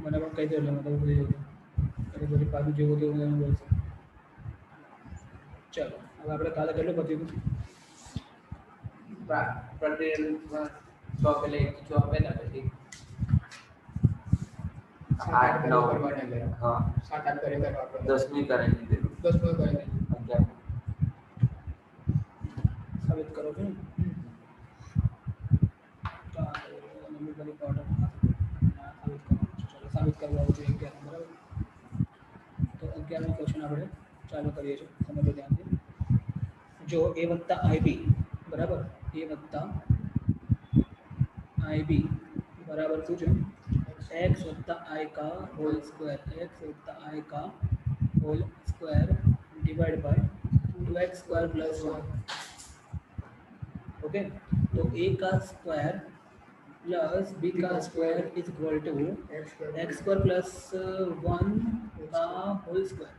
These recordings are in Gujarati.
મને પણ કહી દો એટલે મતલબ ભૂલી જજો એટલે પછી પાછું જેવું તેવું એમ બોલશે. ચાલો હવે આપણે કાલે કેટલું પત્યું હતું? પ્રતિનિધિમાં 6 પેલે 1 6 પહેલા પછી 8 9 हाँ 7 8 करे कर 10वीं करेंगे 10 में करेंगे 11 સાબિત કરો છો ને? તો આ નંબર બની ઓર્ડર સાબિત કરવાનું છે. ચાલો સાબિત કરવા આવું જોઈએ 11 બરાબર. તો 11નો ક્વેશ્ચન આપણે ચાલુ કરીએ છીએ. સમજો ધ્યાનથી. જો a વત્તા ib બરાબર a વત્તા ib બરાબર શું છે? x वत्ता i का होल स्क्वायर x वत्ता i का whole square divide by 2x square plus 1 okay. तो a का स्क्वायर प्लस b का square is equal to x square plus 1 का whole square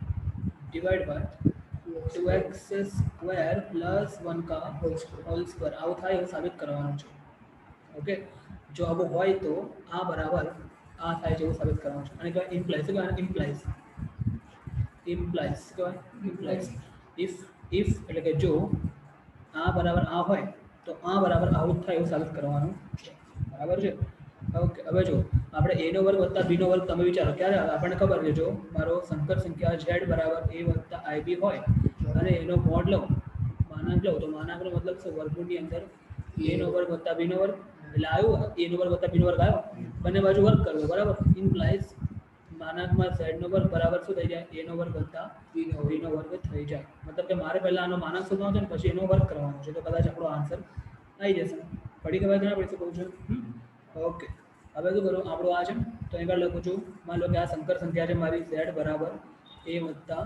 divide by 2x square plus 1 का होल स्क्वायर આવું થાય એવું સાબિત કરવાનું છે. ઓકે. જો આવું હોય તો આ બરાબર આ થાય જેવું સાબિત કરવાનું છે. અને કહેવાય ઇમ્પ્લાઇઝ. શું કહેવાય? ઇમ્પ્લાઇઝ કહેવાય. ઇમ્પ્લાઇઝ ઇફ એટલે કે જો આ બરાબર આ હોય તો આ બરાબર આવું જ થાય એવું સાબિત કરવાનું છે. બરાબર છે? ઓકે. હવે જો આપણે a નો વર્ગ વત્તા b નો વર્ગ તમે વિચારો ક્યારે આવે? આપણને ખબર છે જો મારો સંકર સંખ્યા z બરાબર a વત્તા ib હોય અને એનો મોડ લઉં માનાંક લઉં તો માનાંકનો મતલબ શું? વર્ગમૂળની અંદર a નો વર્ગ વત્તા b નો વર્ગ એટલે આવ્યું a નો વર્ગ વત્તા b નો વર્ગ આવ્યો. બંને બાજુ વર્ગ કરવો બરાબર. ઇમ્પ્લાઇઝ માનાંકમાં z નો વર્ગ બરાબર શું થઈ જાય? a નો વર્ગ વત્તા b નો વર્ગ થઈ જાય. મતલબ કે મારે પહેલા આનો માનાંક શોધવાનો છે ને પછી એનો વર્ગ કરવાનો છે. તો કદાચ આપણો આન્સર આવી જશે. પડી ખબર ના પડી શું કહું છું? ઓકે. હવે શું કરું? આપણું આ છે તો અહીં આગળ લખું છું. માન લો કે આ સંકર સંખ્યા છે મારી z બરાબર a વત્તા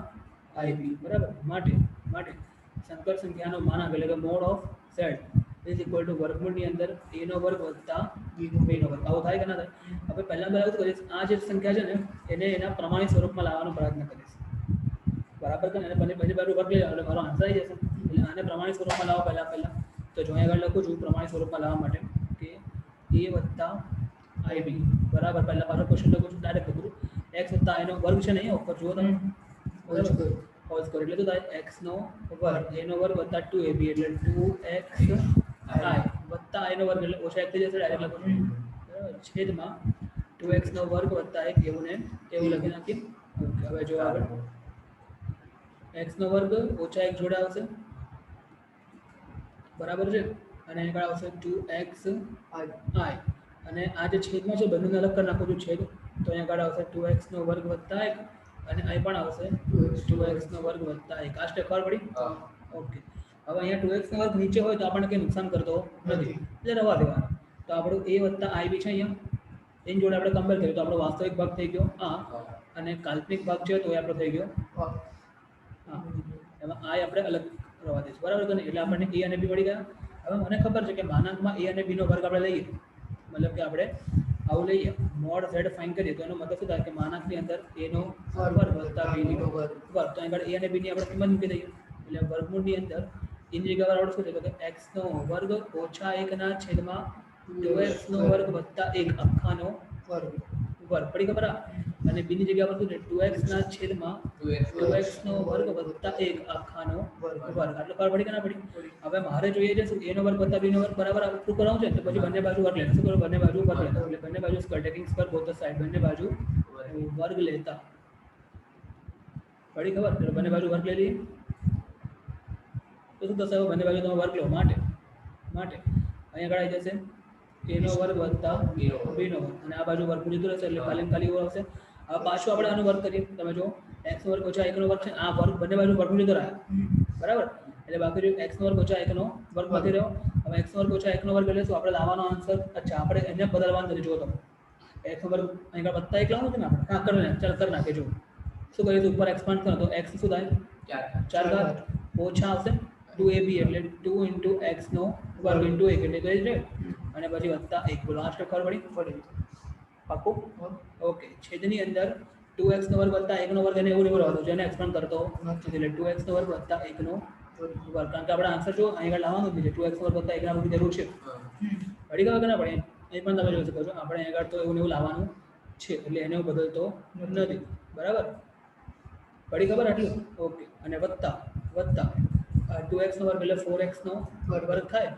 ib બરાબર. માટે સંકર સંખ્યાનો માનાંક એટલે કે mod of z is equal to વર્ગમૂળની અંદર a નો વર્ગ વત્તા b નો વર્ગ. આવું થાય કે ના થાય? હવે પહેલા શું કરીશ? આ જે સંખ્યા છે ને એને એના પ્રમાણિત સ્વરૂપમાં લાવવાનો પ્રયત્ન કરીશ. બરાબર કે? અને બંને બાજુ વર્ગ લઈ એટલે મારો આન્સર આવી જશે. એટલે આને પ્રમાણિત સ્વરૂપમાં લાવો પહેલા. તો જો અહીં આગળ લખું છું પ્રમાણિત સ્વરૂપમાં લાવવા માટે કે a વત્તા ib બરાબર. પહેલા મારો ક્વેશ્ચન લખું છું ડાયરેક્ટ લખું છું x વત્તા i નો વર્ગ છે ને અહીંયા ઉપર જુઓ તમે બરાબર. હોલ સ્ક્વેર એટલે શું થાય? x નો વર્ગ a નો વર્ગ વત્તા 2ab એટલે 2x i વત્તા i નો વર્ગ એટલે ઓછા 1 થઈ જશે. ડાયરેક્ટ લખું છું બરાબર. છેદમાં 2x નો વર્ગ વત્તા 1 એવું ને એવું લખી નાખીએ. ઓકે. હવે જો આગળ x નો વર્ગ ઓછા 1 જોડે આવશે બરાબર છે. અને આગળ આવશે 2x i અને આ જે છેદમાં છે બંનેને અલગ કરી નાખું છું છેદ. તો અહીંયા આગળ આવશે 2x નો વર્ગ વત્તા 1 અને અહીં પણ આવશે 2x નો વર્ગ વત્તા 1. આ સ્ટેપ ખબર પડી? ઓકે. હવે અહીંયા 2x નો વર્ગ નીચે હોય તો આપણને કંઈ નુકસાન કરતો નથી એટલે રવા દેવાનો. તો આપણું a વત્તા ib છે અહીંયા એની જોડે આપણે કમ્પેર કરીએ તો આપણો વાસ્તવિક ભાગ થઈ ગયો આ અને કાલ્પનિક ભાગ છે તો એ આપણો થઈ ગયો હા. એમાં આ આપણે અલગ રવા દઈશું બરાબર કે નહીં? એટલે આપણને a અને b મળી ગયા. હવે મને ખબર છે કે માનાંકમાં a અને b નો વર્ગ આપણે લઈએ મતલબ કે આપણે આવું લઈએ મોડ z ફાઇન કરીએ તો એનો મતલબ શું થાય કે માનાંકની અંદર a નો વર્ગ વત્તા b નો વર્ગ. તો અહીં આગળ a અને b ની આપણે કિંમત મૂકી દઈએ એટલે વર્ગમૂળની અંદર એની જગ્યાએ આપણે શું છે કે x નો વર્ગ ઓછા 1 ના છેદમાં 2x નો વર્ગ વત્તા 1 આખાનો વર્ગ. પડી ખબર? અને b ની જગ્યા પર શું છે? 2x ના છેદમાં 2x નો વર્ગ વત્તા 1 આખાનો વર્ગ. એટલે ખબર પડી કે ના પડી? હવે મારે જોઈએ છે શું? a નો વર્ગ વત્તા b નો વર્ગ બરાબર આવું કરાવું છે તો પછી બંને બાજુ વર્ગ લેતા. શું કરો? બંને બાજુ વર્ગ લેતા. એટલે બંને બાજુ square taking square both the side બંને બાજુ વર્ગ લેતા. પડી ખબર? એટલે બંને બાજુ વર્ગ લઈ લઈએ તો શું થશે? બંને બાજુ તમે વર્ગ લો માટે અહીંયા આગળ આવી જશે a નો વર્ગ વત્તા b નો વર્ગ અને આ બાજુ વર્ગ જતું રહેશે એટલે ખાલી એવું આવશે. હવે પાછું આપણે આનો વર્ગ કરીએ. તમે જો x નો વર્ગ ઓછા 1 નો વર્ગ છે આ વર્ગ બંને બાજુ વર્ગ જતો રહ્યા બરાબર. એટલે બાકી રહ્યું x નો વર્ગ ઓછા 1 નો વર્ગ બાકી રહ્યો. હવે x નો વર્ગ ઓછા 1 નો વર્ગ એટલે શું? આપણે લાવવાનો આન્સર અચ્છા આપણે એને બદલવાનું નથી. જુઓ તમે x નો વર્ગ અહીં આગળ વત્તા 1 લાવવાનું છે ને આપણે. હા કરી ચાલ કરી નાખીએ. જો શું કરીએ તો ઉપર એક્સપાન્ડ કરો તો x શું થાય? 4 ઘાત ઓછા આવશે 2ab એટલે 2 × x નો વર્ગ × 1 એટલે તો એ જ રહે અને પછી વત્તા 1. બોલો આ સ્ટેપ ખબર પડી? પાકું? ઓકે. છેદની અંદર 2x નો વર્ગ વત્તા 1 નો વર્ગ એને એવું રહેવાનું જેને એક્સપાન્ડ કરતો નથી એટલે 2x નો વર્ગ વત્તા 1 નો વર્ગ. કારણ કે આપણે આન્સર જો અહીં આગળ લાવવાનું જ છે 2x નો વર્ગ વત્તા 1 ના જરૂર છે. પડી ગયો કે ના પડી? એ પણ તમે જોઈ શકો છો આપણે અહીં આગળ તો એવું લાવવાનું છે એટલે એને હું બદલતો નથી, બરાબર? પડી ખબર આટલું? ઓકે. અને વત્તા 2x નો વર્ગ એટલે 4x નો વર્ગ થાય.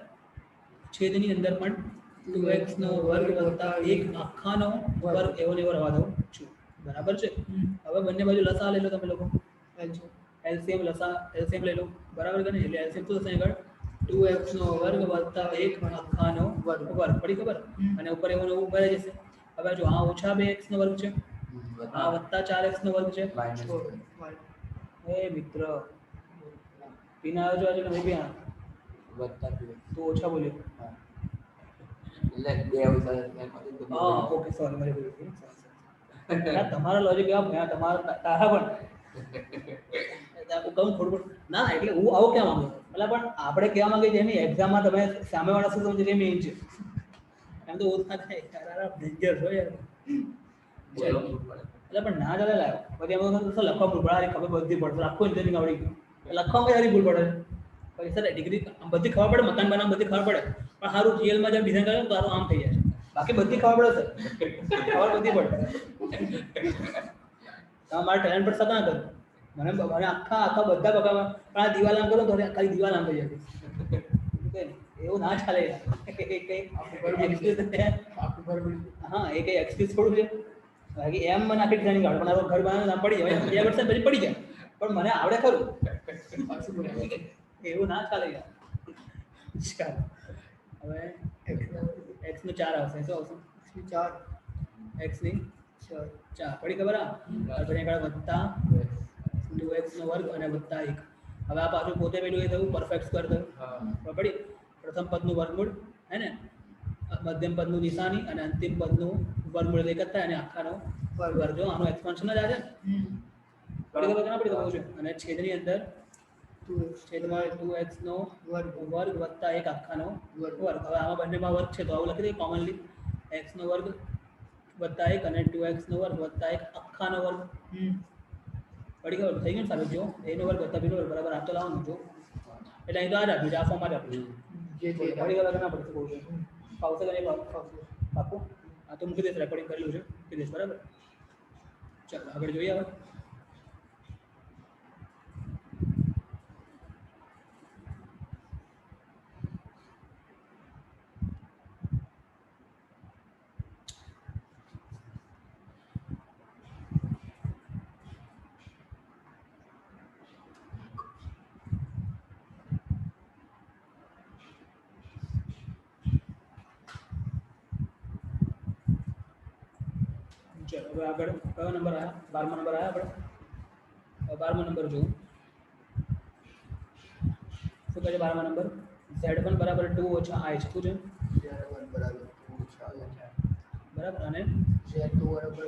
છેદની અંદર પણ 2x નો વર્ગ વત્તા 1 આખાનો વર્ગ એવો ને એવો રહેવા દઉં છું, બરાબર છે? હવે બંને બાજુ લસા લઈ લો તમે લોકો, એલસીએમ લઈ લો, બરાબર કે નહીં? એટલે એલસીએમ શું થશે આગળ? 2x નો વર્ગ વત્તા 1 આખાનો વર્ગ. પડી ખબર? અને ઉપર એવું ને એવું ભરાઈ જશે. હવે જો આ ઓછા 2x નો વર્ગ છે, આ વત્તા 4x નો વર્ગ છે. એ મિત્ર પીના આવજો આજે કે નહીં પીના? વત્તા 2 તું ઓછા બોલ્યો. એટલે 2 હોય હા, ઓકે, સોરી, મારી ભૂલ થઈ. યાર તમારા લોજિક એવા ભયા, તમારા તારા પણ હું કહું થોડું ના, એટલે હું આવું કહેવા માંગુ છું. એટલે પણ આપણે કહેવા માંગીએ જેની એક્ઝામમાં તમે સામેવાળા શું સમજે છે મેઇન છે. એમ તો ઓછા થાય તારા ડેન્જર હોય યાર. એટલે પણ ના ચાલે લાવ્યો પછી એમ તો લખવા ભૂલ પડે, ખબર બધી પડશે, આખું ઇન્જિનિયરિંગ આવડી ગયું, લખવામાં યાર ભૂલ પડે. પછી સર ડિગ્રી બધી ખબર પડે, મકાન બનાવવા બધી ખબર પડે, પણ સારું રિયલમાં જેમ ડિઝાઇન કરે તો તારું આમ થઈ જાય. બાકી બધી ખબર પડે સર, ખબર બધી પડે. મારા ટેલેન્ટ પર સતા કર મને આખા બધા પકામાં, પણ આ દિવાલ આમ કરો તો ખાલી દિવાલ આમ થઈ જાય. એવું ના ચાલે યાર. હા, એ કઈ એક્સક્યુઝ થોડું છે. બાકી એમ મને આખી ડિઝાઇનિંગ આવડે, પણ ઘર બનાવવાનું પડી જાય 2 વર્ષ પછી પડી જાય, પણ મને આવડે ખરું. એવું ના ચાલે યાર. ચાલ હવે x નું 4 આવશે. શું આવશે? 4 x ની 4 પડી ખબર? પછી આગળ વત્તા 2x નો વર્ગ અને વત્તા 1. હવે આ પાછું પોતે પેલું એ થયું પરફેક્ટ સ્ક્વેર થયું. પડી પ્રથમ પદનું વર્ગમૂળ હે ને, મધ્યમ પદનું નિશાની અને અંતિમ પદનું વર્ગમૂળ એક જ થાય અને આખાનો વર્ગ. જો આનો એક્સપાન્શન જ આ છે. પડી ખબર? કેના પડી ખબર છે? અને છેદની અંદર છેદમાં 2x નો વર્ગ વત્તા 1 આખાનો વર્ગ. હવે આમાં બંનેમાં વર્ગ છે તો આવું લખી દઈએ કોમનલી, x નો વર્ગ વત્તા 1 અને 2x નો વર્ગ વત્તા 1 આખાનો વર્ગ. પડી ખબર? થઈ ગયું સારું. જો a નો વર્ગ વત્તા b નો વર્ગ બરાબર આ તો લાવવાનું જો, એટલે અહીં તો આ જ આપ્યું છે, આ ફોર્મમાં જ આપ્યું છે. પડી ખબર? ના પડશે બહુ છે. ફાવશે કે નહીં ફાવશે? પાકું? આ તો મૂકી દઈશ, રેકોર્ડિંગ કરેલું છે, મૂકી દઈશ, બરાબર? ચાલો આગળ જોઈએ. હવે ચલો હવે આગળ કયો નંબર આવ્યા? 12મો નંબર આવ્યા આપણે. 12મો નંબર જુઓ શું કહે છે? 12મો નંબર z1 બરાબર 2 ઓછા i છે. શું છે? બરાબર. અને z2 બરાબર -2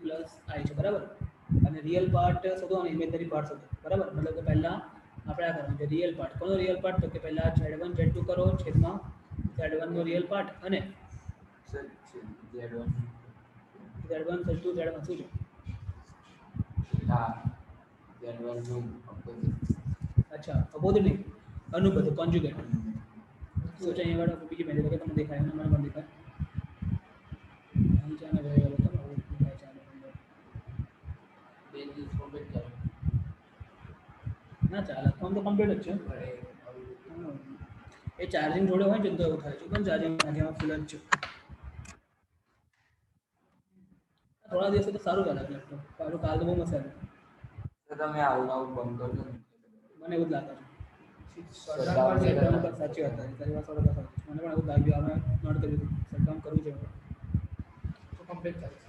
પ્લસ i છે, બરાબર? અને રિયલ પાર્ટ શોધો અને ઇમેજનરી પાર્ટ શોધો, બરાબર? મતલબ કે પહેલા આપણે આ કરવાનું છે રિયલ પાર્ટ. કોનો રિયલ પાર્ટ? તો કે પહેલા z1 z2 કરો છેદમાં z1 નો રિયલ પાર્ટ અને z1 z2 z1 શું છે? z1 નું opposite. અચ્છા, અપોઝિટ નહીં, અનુબદ્ધ, કોન્જ્યુગેટ. શું છે અહીંયા વાળા? બીજી મેં દેખાય તમને દેખાય, મને પણ દેખાય. અહીં ચાલે ભાઈ, હવે તમે દેખાય ચાલે બે દિવસ complete કરો. ના ચાલે, ફોન તો કમ્પ્લીટ જ છે. એ ચાર્જિંગ જોડે હોય ને તો એવું થાય છે. પણ ચાર્જિંગ એમાં ફૂલ જ છે. થોડા દિવસ તો સારું ચાલે લેપટોપ, પાછું કાલ તો બહુ મસ્ત ચાલે. તો તમે આવું આવું બંધ કરજો ને. મને એવું જ લાગે છે. સાચી વાત છે, તારી વાત 100% સાચી. મને પણ એવું જ લાગ્યું, અમે નોટ કર્યું હતું સરકામ કરવું છે તો કમ્પ્લીટ થાય છે.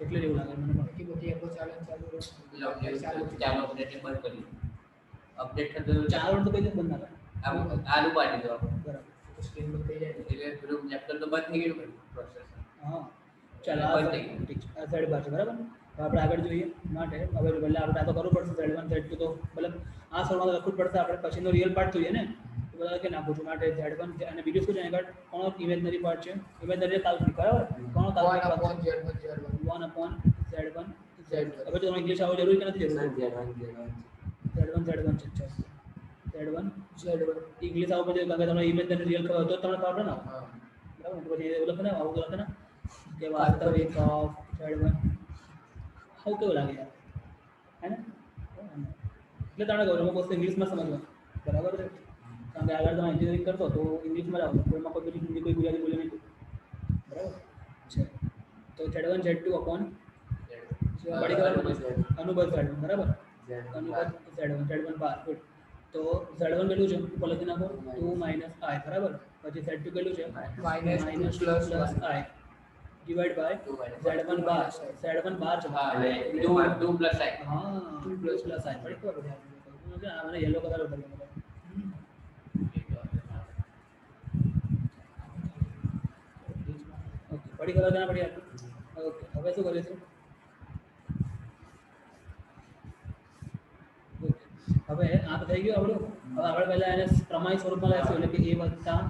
એટલે જ એવું લાગે મને પણ. બધી એપો ચાલુ ચાલો અપડેટ બંધ કરી. અપડેટ થતો 4 વર્ષ તો કઈ દિવસ બંધ ના થાય. આલુ પાડી દો. બરાબર, સ્ક્રીન બંધ થઈ જાય એટલે પેલું લેપટોપ તો બંધ થઈ ગયું પ્રોસેસર. હા ચાલો, આ ઠીક છે. આ સાઈડ બાજુ બરાબર. હવે આપણે આગળ જોઈએ માટે હવે પહેલાં આપણે આ તો કરવું પડશે z1 z2 તો મતલબ આ સોળમાં તો લખવું જ પડશે આપણે. પછીનો રિયલ પાર્ટ જોઈએ ને તો બધા કે નાખું છું માટે z1 અને બીજું શું છે આગળ? કોનો ઇમેજનરી પાર્ટ છે? ઇમેજનરી કાલ્પનિક, બરાબર? કોનો કાલ્પનિક પાર્ટ? 1/z1 z2. હવે તો ઇંગ્લિશ આવવું જરૂરી કે નથી જરૂરી? z1 z1 છે. Z1 Z1 ઇંગ્લિશ આવું બધું કારણ કે તમને ઇમેજિનરી રિયલ ખબર હોય તો તમને ખબર પડે ને હા બરાબર તો પછી એવું લખે ને આવું લખે ને કે વાસ્તવિક ઓફ Z1 આવું કેવું લાગે યાર હે ને એટલે તમને કહું અમુક વસ્તુ ઇંગ્લિશમાં સમજવા બરાબર છે કારણ કે આગળ તમે એન્જિનિયરિંગ કરશો તો ઇંગ્લિશમાં જ આવશે કોઈમાં કોઈ બીજી હિન્દી કોઈ ગુજરાતી બોલે નહીં બરાબર છે તો Z1 Z2 અપોન બડી ખબર અનુબંધ Z1 બરાબર અનુબંધ Z1 બાર ગુડ તો Z1 કેટલું છે ઉપર લખી નાખો 2 માઇનસ I બરાબર પછી Z2 કેટલું છે minus 2 plus plus 1 I divide by Z1 bar Z1 bar છે હા એટલે 2 પ્લસ I હા 2 પ્લસ I બડી ખબર છે આ મને યલો કલર ઉપર ગમ્યો ઓકે બડી ખબર ના પડી ઓકે હવે શું કરીશું હવે આ તો થઈ ગયું આપણું હવે આપણે પહેલા એને પ્રમાણિત સ્વરૂપમાં લાવીશું એટલે કે a વત્તા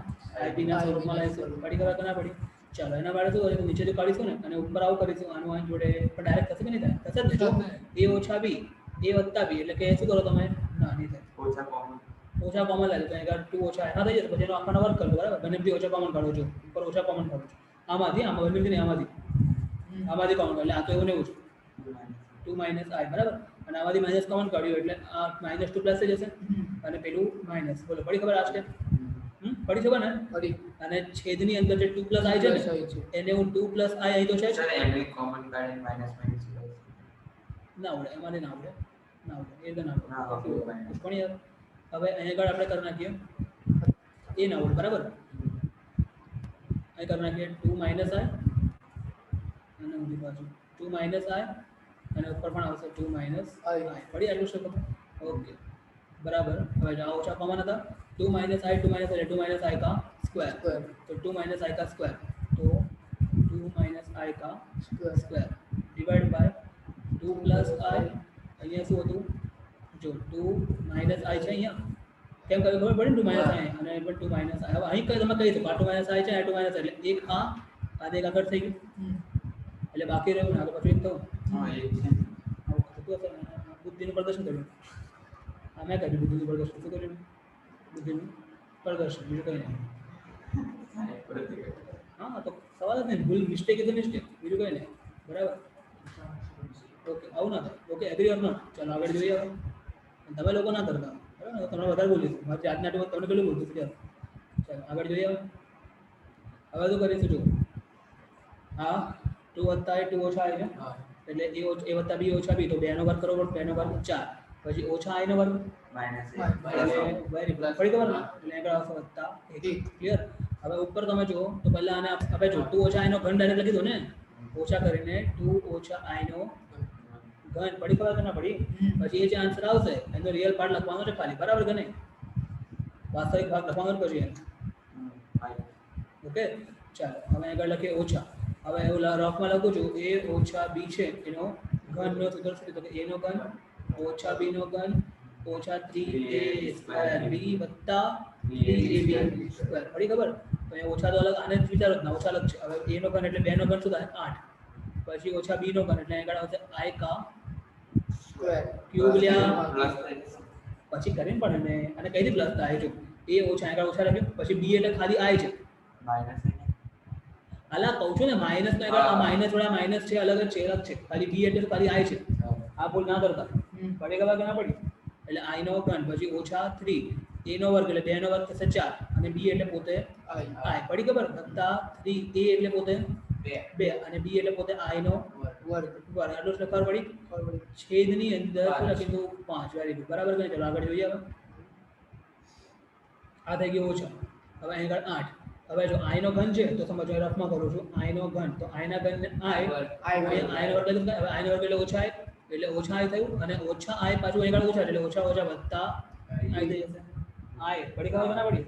ib ના સ્વરૂપમાં લાવીશું પડી ખબર ના પડી ચાલો એના માટે શું કરીશું નીચે જો કાઢીશું ને અને ઉપર આવું કરીશું આનું આની જોડે પણ ડાયરેક્ટ થશે કે નહીં થાય થશે જ ને જો a ઓછા b a વત્તા b એટલે કે શું કરો તમે ના નહીં થાય ઓછા કોમન લે તો અહીં 2 ઓછા એના થઈ જશે પછી એનો આખાનો વર્ગ કરો બરાબર બંને બી ઓછા કોમન કાઢો છો ઉપર ઓછા કોમન કાઢો છો આમાંથી કોમન એટલે આ તો એવું ને એવું છે 2 માઇનસ I બરાબર અને આમાંથી માઇનસ કોમન કાઢ્યું એટલે આ -2 પ્લસ થઈ જશે અને પેલું માઇનસ બોલો પડી ખબર આ સ્ટેપ પડી ખબર ને ફરી અને છેદની અંદર જે 2 પ્લસ I છે ને એને હું 2 પ્લસ I અહીં તો છે જ ના આવડે એમાંથી ના આવડે એ તો ના આવડે પણ યાર હવે અહીંયા આગળ આપણે કરી નાખીએ એ ના આવડે બરાબર અહીં કરી નાખીએ 2 માઇનસ I અને ઊંધી બાજુ 2 માઇનસ I અને ઉપર પણ આવશે 2 માઇનસ I પડી આટલું છે ઓકે બરાબર હવે જો આ ઓછા કોમન હતા 2 minus I 2 minus I 2 minus I का स्क्वायर तो 2 माइनस I का स्क्वायर तो 2 माइनस I का square divide bye 2 plus I અહીંયા શું હતું જો 2 માઇનસ I છે અહીંયા કેમ કહ્યું ખબર પડી 2 માઇનસ I અને પણ 2 માઇનસ I હવે અહીં કઈ તમે કહી શકો 2 માઇનસ I છે 2 માઇનસ એટલે એક આ એક આગળ થઈ ગયું એટલે બાકી રહ્યું ને આગળ પછી તો બુદ્ધિનું પ્રદર્શન કર્યું આ મેં કર્યું બુદ્ધિનું પ્રદર્શન શું કર્યું બુદ્ધિનું પ્રદર્શન બીજું કંઈ નહીં હા તો સવાલ જ નહીં ભૂલ મિસ્ટેક ઇઝ મિસ્ટેક બીજું કંઈ નહીં બરાબર ઓકે આવું ના થાય ઓકે એગ્રી ઓર નોટ ચાલો આગળ જોઈએ હવે તમે લોકો ના કરતા બરાબર તમને વધારે બોલીશું મારી આજના તમને કેટલું બોલતું ચાલો ચાલો આગળ જોઈએ હવે શું કરીશું જો હા 2 વત્તા I 2 ઓછા I છે એટલે a વત્તા b ઓછા b તો 2 નો વર્ગ કરો 2 નો વર્ગ 4 પછી ઓછા I નો વર્ગ એટલે વેરી પ્લસ પડી ખબર ને એટલે આગળ આવશે વત્તા 1 ક્લિયર હવે ઉપર તમે જુઓ તો પહેલા આને આપણે જો 2 ઓછા I નો ઘન ડાયરેક્ટ લખી દો ને ઓછા કરીને 2 ઓછા I નો ઘન પડી ખબર કે ના પડી પછી એ જે આન્સર આવશે એનો રિયલ પાર્ટ લખવાનો છે ખાલી બરાબર કે નહીં વાસ્તવિક ભાગ લખવાનો પછી ઓકે ચાલો હવે આગળ લખીએ ઓછા હવે એવું રફમાં લખું છું a ઓછા b છે એનો ઘનનો સૂત્ર શું તો કે a નો ઘન ઓછા b નો ઘન ઓછા 3a સ્ક્વેર b વત્તા 3ab સ્ક્વેર પડી ખબર તો એ ઓછા તો અલગ આને જ વિચારો જ ના ઓછા અલગ છે હવે a નો ઘન એટલે 2 નો ઘન શું થાય 8 પછી ઓછા b નો ઘન એટલે આગળ આવશે I કા સ્ક્વેર ક્યુબ લ્યા પછી કરીને પણ અને કઈ પ્લસ થાય જો a ઓછા આગળ ઓછા લખ્યું પછી b એટલે ખાલી I છે હાલા કહું છું ને માઇનસ તો આગળ આ માઇનસ વાળા માઇનસ છે અલગ જ છે ખાલી b એટલે ખાલી I છે આ ભૂલ ના કરતા પડી ખબર કે ના પડી એટલે I નો ઘન પછી ઓછા 3 a નો વર્ગ એટલે 2 નો વર્ગ થશે 4 અને b એટલે પોતે I પડી ખબર વત્તા 3 a એટલે પોતે 2 અને b એટલે પોતે I નો વર્ગ આટલું જ ખબર પડી છેદની અંદર શું લખીશું 5 વેરી ગુડ બરાબર કઈ ચાલો આગળ જોઈએ હવે આ થઈ ગયું ઓછા હવે અહીં આગળ 8 હવે જો I નો ઘન છે તો સમજો રફમાં કરું છું I નો ઘન તો I ના ઘન I નો વર્ગ એટલે હવે I નો વર્ગ એટલે ઓછા I એટલે ઓછા I થયું અને ઓછા I પાછું અહીં આગળ ઓછા એટલે ઓછા ઓછા વત્તા I થઈ જશે I પડી ખબર ના પડી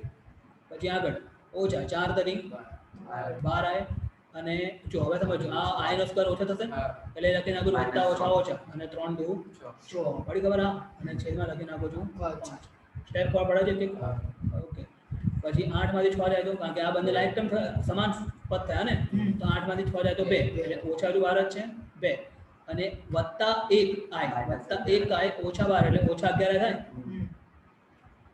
પછી આગળ ઓછા 4 તરી 12 I અને જો હવે સમજો આ I નો સ્ક્વેર ઓછો થશે એટલે લખી નાખું વત્તા ઓછા ઓછા અને 3 2 6 પડી ખબર આ અને છેદમાં લખી નાખું છું 5 સ્ટેપ પર પડે છે કે ઓકે પછી 8 માંથી 6 જાય તો કારણ કે આ બંને લાઈક ટર્મ સમાન પદ થયા ને તો 8 માંથી 6 જાય તો 2 એટલે ઓછા જો 12 જ છે 2 અને વત્તા 1 I વત્તા 1 I ઓછા 12 એટલે ઓછા 11 થાય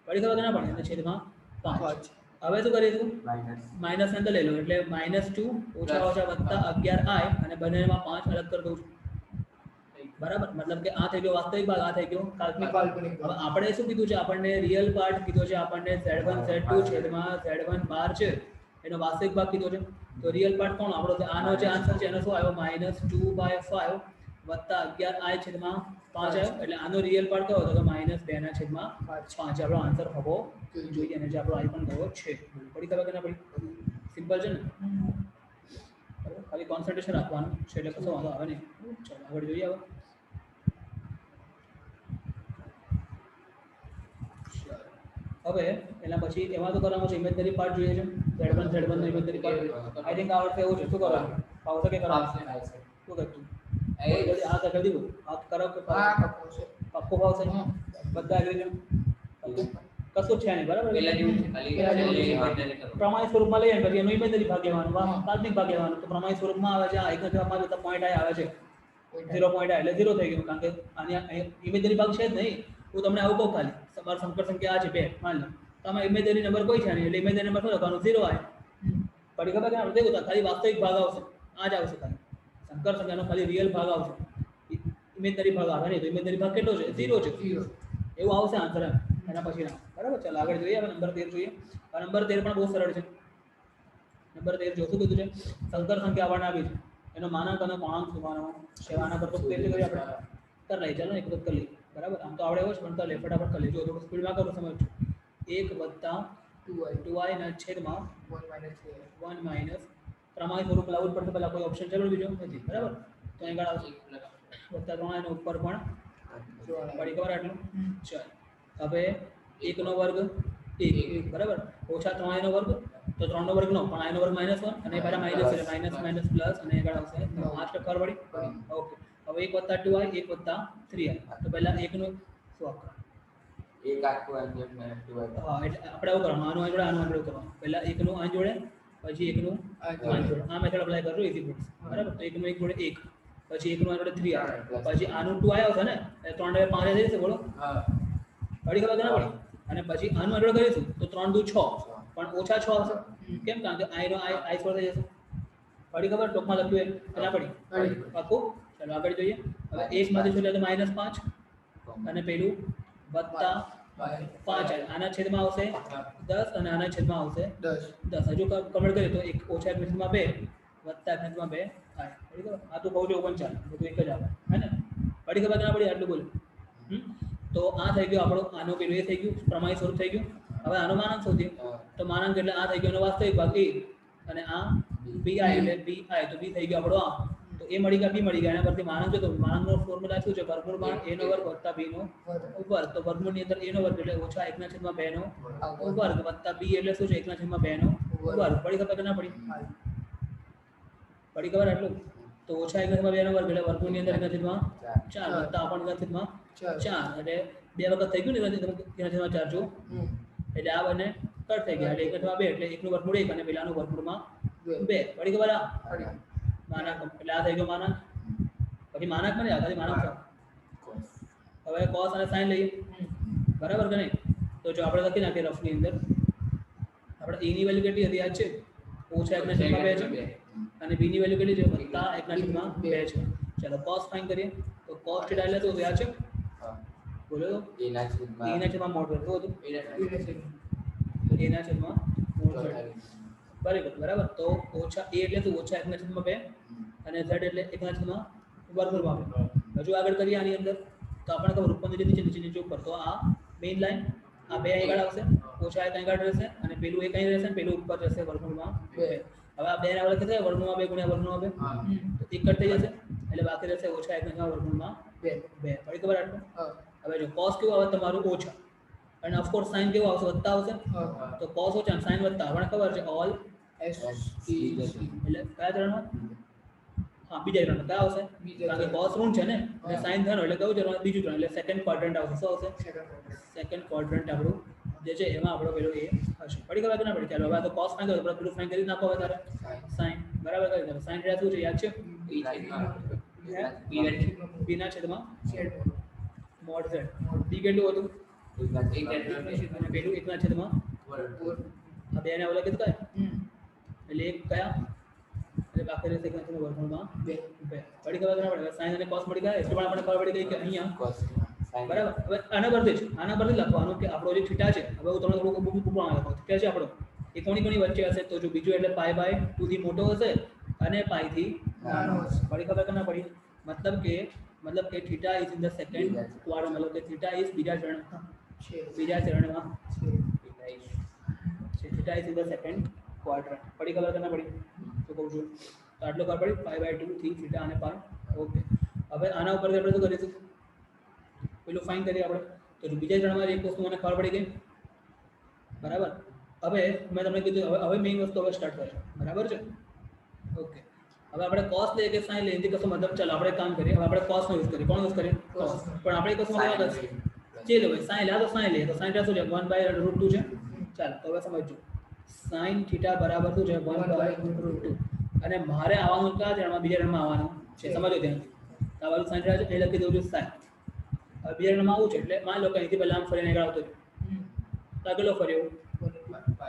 પડી ખબર કે ના પડી? અને છેદમાં 5. 5. હવે શું કરીશું? માઇનસ માઇનસ અંદર લઈ લો એટલે -2 ઓછા ઓછા વત્તા 11i અને બંનેમાં 5 અલગ કરી દઉં છું. બરાબર, મતલબ કે આ થઈ ગયો વાસ્તવિક ભાગ, આ થઈ ગયો કાલ્પનિક ભાગ. કાલ્પનિક હવે ભાગ. આપણે શું કીધું છે? આપણને રિયલ પાર્ટ કીધો છે, આપણને z1 z2 છેદમાં z1 બાર છે એનો વાસ્તવિક ભાગ કીધો છે. તો રિયલ પાર્ટ કોણ આપણો છે? આનો જે આન્સર છે એનો શું આવ્યો? -2/5 વત્તા 11i છેદમાં 5 આવ્યો. એટલે આનો રિયલ પાર્ટ કયો હતો? તો -2/5 આપણો આન્સર હોવો જોઈએ અને જે આપણો આઈ પણ ગયો છે. પડી ખબર કે ના પડી? સિમ્પલ છે ને? બરાબર, ખાલી કોન્સન્ટ્રેશન રાખવાનું છે એટલે કશો વાંધો આવે નહીં. ચાલો આગળ જોઈએ. હવે એના પછી એમાં તો કરવાનું છે ઇમેજનરી પાર્ટ જોઈએ છે. z1 નો ઇમેજનરી પાર્ટ આઈ થિંક આવડશે એવું છે. શું કરવાનું? આવશે કે કરવાનું? શું કરતું? જલ્દી હાથ કરી દીધું. હાથ કરો કે આ કપો છે. પાક્કો ભાવશે? હા. બધા agree છે? કશું જ છે નહીં, બરાબર? પેલા જેવું છે ખાલી ઇમેજનરી કરો. પ્રમાણિત સ્વરૂપમાં લઈએ પછી એનો ઇમેજનરી ભાગ લેવાનો, કાલ્પનિક ભાગ લેવાનો. તો પ્રમાણિત સ્વરૂપમાં આવે છે આ એક જવાબમાં જો પોઈન્ટ આવે છે 0 પોઈન્ટ એટલે 0 થઈ ગયું, કારણ કે આની ઇમેજનરી ભાગ છે જ નહીં. હું તમને આવું કહું ખાલી તમારી સંકર સંખ્યા આ છે 2 માની લો, તમે ઇમેજનરી નંબર કોઈ છે નહીં એટલે ઇમેજનરી નંબર શું લખવાનું? 0 આવે. પડી ખબર કે આપણે દેવું ખાલી વાસ્તવિક ભાગ આવશે, આ જ આવશે. ખાલી સંકર સંખ્યાનો ખાલી રિયલ ભાગ આવશે, ઇમેજનરી ભાગ આવે નહીં. તો ઇમેજનરી ભાગ કેટલો છે? 0 છે. 0. એવું આવશે આન્સર એના પછી ના. બરાબર, ચાલો આગળ જોઈએ. હવે નંબર 13 જોઈએ. આ નંબર 13 પણ બહુ સરળ છે. નંબર 13 જો શું કીધું છે? સંકર સંખ્યા આપણને આપી છે, એનો માનાંક અને પૂર્ણાંક શોધવાનો છે. આના પર તો કેવી રીતે કરીએ આપણે? કરી લઈએ, ચાલો એક વખત કરી લઈએ. બરાબર, આમ તો આવડે એવો જ પણ કરી લઈએ, ફટાફટ કરી લઈએ. જો થોડું સ્પીડમાં કરું સમજ. 1 વત્તા 2i 2i ના છેદમાં 1 minus 3i. 1 માઇનસ પ્રમાણિત સ્વરૂપ લાવવું જ પડશે. પહેલા કોઈ ઓપ્શન છે બીજો નથી, બરાબર? તો અહીં આગળ આવશે વત્તા 3i નો ઉપર પણ પડી ખબર આટલું. ચાલ હવે 1 નો વર્ગ 1, બરાબર, ઓછા 3i નો વર્ગ તો 3 નો વર્ગ નો પણ i નો વર્ગ -1 અને પહેલા માઇનસ એટલે માઇનસ માઇનસ પ્લસ અને આગળ આવશે 5 ટકા પડી. ઓકે, હવે 1 વત્તા 2i 1 વત્તા 3i. તો પહેલા 1 નું શું આપવાનું? એક આખું અંજન ને 2 હા, એટલે આપણે આવું કરવાનું, આનું જોડે આનું જોડે કરવાનું. પહેલા 1 નું આ જોડે પછી 1 નું આ જોડે. આ મેથડ અપ્લાય કરજો ઇઝી પડશે. બરાબર, તો 1 નું 1 જોડે 1 પછી 1 નું આ જોડે 3 આવે પછી આનું 2 આવ્યો છે ને એટલે 3 ને 5 થઈ જશે. બોલો હા પડી ખબર કે ના પડી? અને પછી આનું જોડે કરીશું તો 3 દુ 6 પણ ઓછા 6 આવશે. કેમ? કારણ કે i નો i સ્ક્વેર થઈ જશે. પડી ખબર? ટોકમાં લખ્યું એ ના પડી? પાકું. ચાલો આગળ જોઈએ. હવે 1 માંથી શું એટલે -5 અને પેલું વત્તા 5 આના છેદમાં આવશે 10 અને આના છેદમાં આવશે 10. હજુ કમેન્ટ કરીએ તો 1 ઓછા 1 છેદમાં 2 વત્તા 1 છેદમાં 2 થાય. પડી ખબર? આ તો કહું છું 39 બધું એક જ આવે, હે ને? પડી ખબર કે ના પડી? આટલું બોલો. તો આ થઈ ગયું આપણો, આનો પેલું એ થઈ ગયું, પ્રમાણિત સ્વરૂપ થઈ ગયું. હવે આનો માનાંક શોધીએ. તો માનાંક એટલે આ થઈ ગયો એનો વાસ્તવિક ભાગ a અને આ bi એટલે bi, તો b થઈ ગયો આપણો આ. તો a મળી ગયા, b મળી ગયા. એના પરથી માનાંક જો તો માનાંકનો ફોર્મ્યુલા શું છે? વર્ગમૂળમાં a નો વર્ગ વત્તા b નો વર્ગ. તો વર્ગમૂળની અંદર a નો વર્ગ એટલે ઓછા 1/2 નો વર્ગ વત્તા b એટલે શું છે? 1/2 નો વર્ગ. પડી ખબર કે ના પડી? પડી ખબર આટલું? તો ઓછા 1/2 નો વર્ગ એટલે વર્ગમૂળની અંદર 1/4 વત્તા આપણને 1/4 એટલે 2 વખત થઈ ગયું ને 1/4 જો એટલે આ બંને કટ થઈ ગયા એટલે 1/2 એટલે 1 નું વર્ગમૂળ 1 અને પેલાનું વર્ગમૂળમાં 2. પડી ખબર? આ માનાંક એટલે આ થઈ ગયો માનાંક. પછી માનાંક મને ખાલી માનાંક. હવે cos અને sin લઈએ, બરાબર કે નહીં? તો જો આપણે લખી નાખીએ રફની અંદર આપણે a ની વેલ્યુ કેટલી હતી? યાદ છે? ઓછા 1/2 છે અને b ની વેલ્યુ કેટલી છે? વત્તા 1/2 છે. ચાલો cos ફાઇન્ડ કરીએ. તો cos θ એટલે શું યાદ છે? બોલો. a ના છેદમાં a ના છેદમાં મોડ શું હતું? a ના છેદમાં મોડ. બરાબર, તો ઓછા a એટલે શું? ઓછા 1/2 અને z એટલે 1/2 વર્ગમૂળ આપે. હજુ આગળ કરીએ આની અંદર તો આપણે ખબર ઉપર નીચે નીચે ઉપર. તો આ મેઇન લાઈન આ બે અહીં આગળ આવશે, ઓછા 1 અહીં આગળ રહેશે અને પેલું 1 અહીં રહેશે અને પેલું ઉપર રહેશે વર્ગમૂળમાં 2. હવે આ બે ના વડે કેટલા? વર્ગમૂળમાં 2 ગુણ્યા વર્ગમૂળમાં 2 તો 1 કટ થઈ જશે એટલે બાકી રહેશે ઓછા 1 વર્ગમૂળમાં 2. પડી ખબર આટલું? હવે જો cos કેવું આવે તમારું? ઓછા. અને ઓફ કોર્સ sin કેવું આવશે? વત્તા આવશે. તો cos ઓછા sin વત્તા. આપણને ખબર છે ઓલ એટલે કયા ધોરણમાં? હા, બીજા ધોરણમાં. કયા આવશે? કારણ કે cos ઋણ છે ને અને sin ધન એટલે કયું ધોરણ? બીજું ધોરણ એટલે સેકન્ડ ક્વાડ્રન્ટ આવશે. શું આવશે? સેકન્ડ ક્વાડ્રન્ટ આપણું જે છે એમાં આપણો પેલો એ હશે. પડી ખબર કે ના પડી? ચાલો હવે આ તો cos ફાઇન કરો તો પેલું ફાઇન કરી નાખો. હવે તારે sin બરાબર કરી દો. sin એટલે શું છે? યાદ છે? b ના છેદમાં mod z. b કેટલું હતું? અને પેલું 1/4 આ બેને અવલોકિત કરે એટલે એક કયા એટલે બાકી રહેશે 1/4 વર્ગમૂળમાં 2 પડી ખબર ના પડે સાઈન અને કોસ મળી ગયા એટલે પણ આપણને ખબર પડી ગઈ કે અહીંયા બરાબર હવે આના પરથી લખવાનું કે આપણો જે થીટા છે હવે હું તમને થોડું પૂછવાનું લખો થીટા છે આપણો એ કોની વચ્ચે હશે તો જો બીજું એટલે π/2 થી મોટો હશે અને π થી નાનો હશે પડી ખબર કે ના પડી મતલબ કે theta is in the second quadrant મતલબ કે થીટા ઇઝ બીજા ચરણમાં છે theta is in the second quadrant પડી ખબર કે ના પડી તો કહું છું તો આટલો ખબર પડી π/2 થી થીટા અને π ઓકે હવે આના ઉપરથી આપણે શું કરીશું પેલું ફાઇન કરીએ આપણે તો બીજા ચરણમાં એક વસ્તુ મને ખબર પડી ગઈ બરાબર હવે મેં તમને કીધું હવે મેઇન વસ્તુ હવે સ્ટાર્ટ કરીશું બરાબર છે ઓકે હવે આપણે cos લઈએ કે sin લઈએ એથી કશો મતલબ ચાલો આપણે એક કામ કરીએ હવે આપણે cos નો યુઝ કરીએ કોણ યુઝ કરીએ cos પણ આપણે કશો મતલબ નથી ચલો ભાઈ sin લે તો sin લઈએ તો sin શું છે 1/√2 છે ચાલો તો હવે સમજજો sin થીટા બરાબર શું છે 1/√2 અને મારે આવવાનું કયા ચરણમાં બીજા ચરણમાં આવવાનું છે સમજો ધ્યાનથી આ વાળું sin થીટા છે એ લખી દઉં છું sin હવે બીજા ચરણમાં આવું છે એટલે માની લો કે અહીંથી પહેલા આમ ફરીને આગળ આવતો તો આગળ ફર્યો